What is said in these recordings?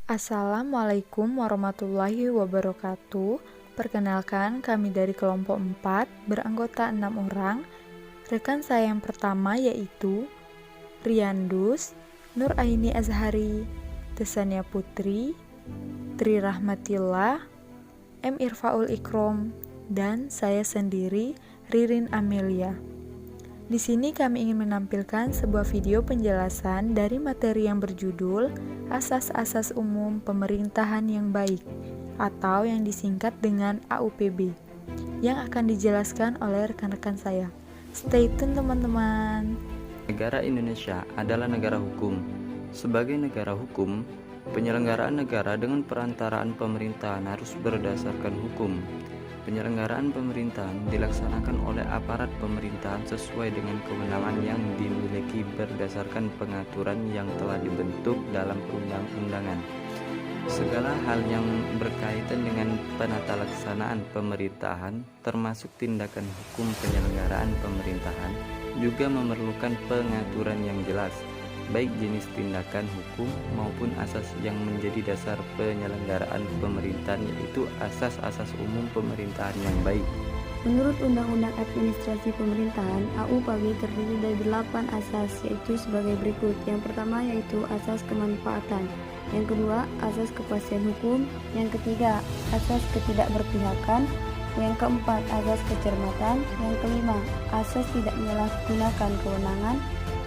Assalamualaikum warahmatullahi wabarakatuh. Perkenalkan, kami dari kelompok 4 beranggota 6 orang. Rekan saya yang pertama yaitu Riyandus, Nur Aini Azhari, Tesania Putri, Tri Rahmatillah, M. Irfaul Ikrom, dan saya sendiri, Ririn Amelia. Di sini kami ingin menampilkan sebuah video penjelasan dari materi yang berjudul Asas-asas Umum Pemerintahan yang Baik atau yang disingkat dengan AUPB yang akan dijelaskan oleh rekan-rekan saya. Stay tune teman-teman. Negara Indonesia adalah negara hukum. Sebagai negara hukum, penyelenggaraan negara dengan perantaraan pemerintahan harus berdasarkan hukum. Penyelenggaraan pemerintahan dilaksanakan oleh aparat pemerintahan sesuai dengan kewenangan yang dimiliki berdasarkan pengaturan yang telah dibentuk dalam perundang-undangan. Segala hal yang berkaitan dengan penata laksanaan pemerintahan, termasuk tindakan hukum penyelenggaraan pemerintahan, juga memerlukan pengaturan yang jelas, baik jenis tindakan hukum maupun asas yang menjadi dasar penyelenggaraan pemerintahan, yaitu asas-asas umum pemerintahan yang baik. Menurut Undang-Undang Administrasi Pemerintahan, AUPB terdiri dari 8 asas, yaitu sebagai berikut. Yang pertama yaitu asas kemanfaatan, yang kedua asas kepastian hukum, yang ketiga asas ketidakberpihakan, yang keempat asas kecermatan, yang kelima asas tidak menyalahgunakan kewenangan,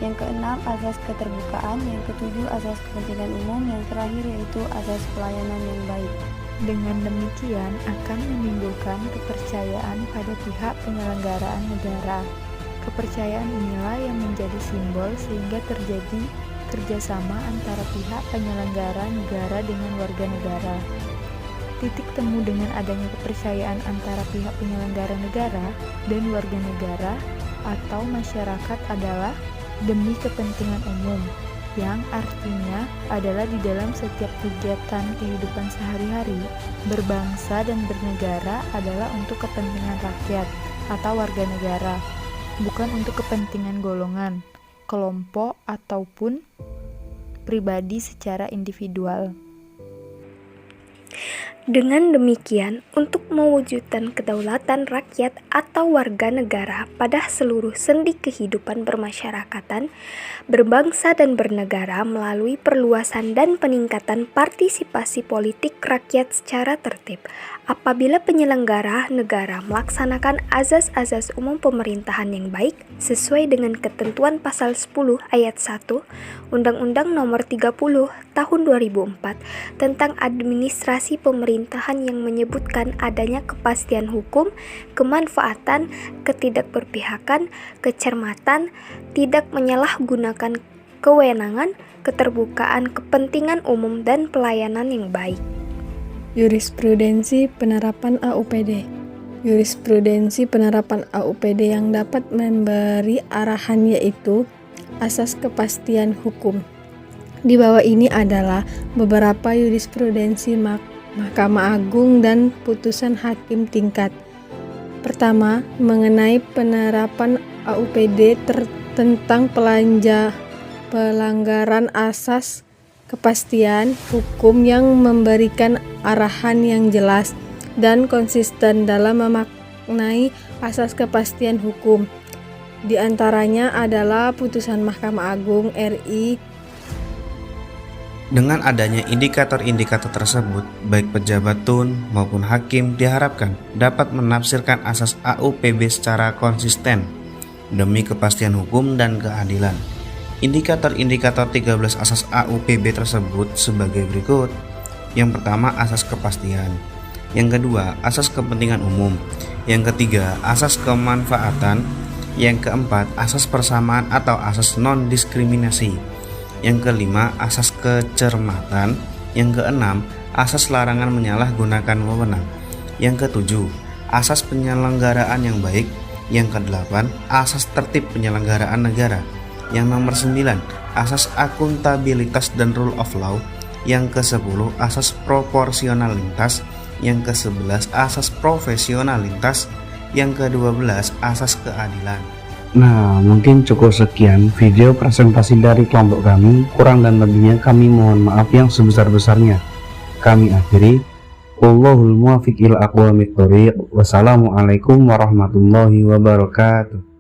yang keenam asas keterbukaan, yang ketujuh asas kepentingan umum, yang terakhir yaitu asas pelayanan yang baik. Dengan demikian akan menimbulkan kepercayaan pada pihak penyelenggaraan negara. Kepercayaan inilah yang menjadi simbol sehingga terjadi kerjasama antara pihak penyelenggara negara dengan warga negara. Titik temu dengan adanya kepercayaan antara pihak penyelenggara negara dan warga negara atau masyarakat adalah demi kepentingan umum, yang artinya adalah di dalam setiap kegiatan kehidupan sehari-hari, berbangsa dan bernegara adalah untuk kepentingan rakyat atau warga negara, bukan untuk kepentingan golongan, kelompok, ataupun pribadi secara individual. Dengan demikian, untuk mewujudkan kedaulatan rakyat atau warga negara pada seluruh sendi kehidupan bermasyarakatan, berbangsa dan bernegara melalui perluasan dan peningkatan partisipasi politik rakyat secara tertib. Apabila penyelenggara negara melaksanakan azas-azas umum pemerintahan yang baik sesuai dengan ketentuan pasal 10 ayat 1 Undang-Undang Nomor 30 Tahun 2004 tentang administrasi pemerintahan yang menyebutkan adanya kepastian hukum, kemanfaatan, ketidakberpihakan, kecermatan, tidak menyalahgunakan kewenangan, keterbukaan, kepentingan umum, dan pelayanan yang baik. Jurisprudensi penerapan AUPD. Jurisprudensi penerapan AUPD yang dapat memberi arahan yaitu asas kepastian hukum. Di bawah ini adalah beberapa jurisprudensi Mahkamah Agung dan putusan hakim tingkat. Pertama, mengenai penerapan AUPD tentang pelanggaran asas kepastian hukum yang memberikan arahan yang jelas dan konsisten dalam memaknai asas kepastian hukum. Di antaranya adalah putusan Mahkamah Agung RI. Dengan adanya indikator-indikator tersebut, baik pejabat tun maupun hakim diharapkan dapat menafsirkan asas AUPB secara konsisten demi kepastian hukum dan keadilan. Indikator-indikator 13 asas AUPB tersebut sebagai berikut. Yang pertama, asas kepastian. Yang kedua, asas kepentingan umum. Yang ketiga, asas kemanfaatan. Yang keempat, asas persamaan atau asas non-diskriminasi. Yang kelima, asas kecermatan. Yang keenam, asas larangan menyalahgunakan wewenang. Yang ketujuh, asas penyelenggaraan yang baik. Yang kedelapan, asas tertib penyelenggaraan negara. Yang nomor 9, asas akuntabilitas dan rule of law. Yang ke-10, asas proporsionalitas. Yang ke-11, asas profesionalitas. Yang ke-12, asas keadilan. Nah, mungkin cukup sekian video presentasi dari kelompok kami. Kurang dan lebihnya kami mohon maaf yang sebesar-besarnya. kami akhiri. Wallahul muwaffiq ila aqwamit thoriq. Wassalamualaikum warahmatullahi wabarakatuh.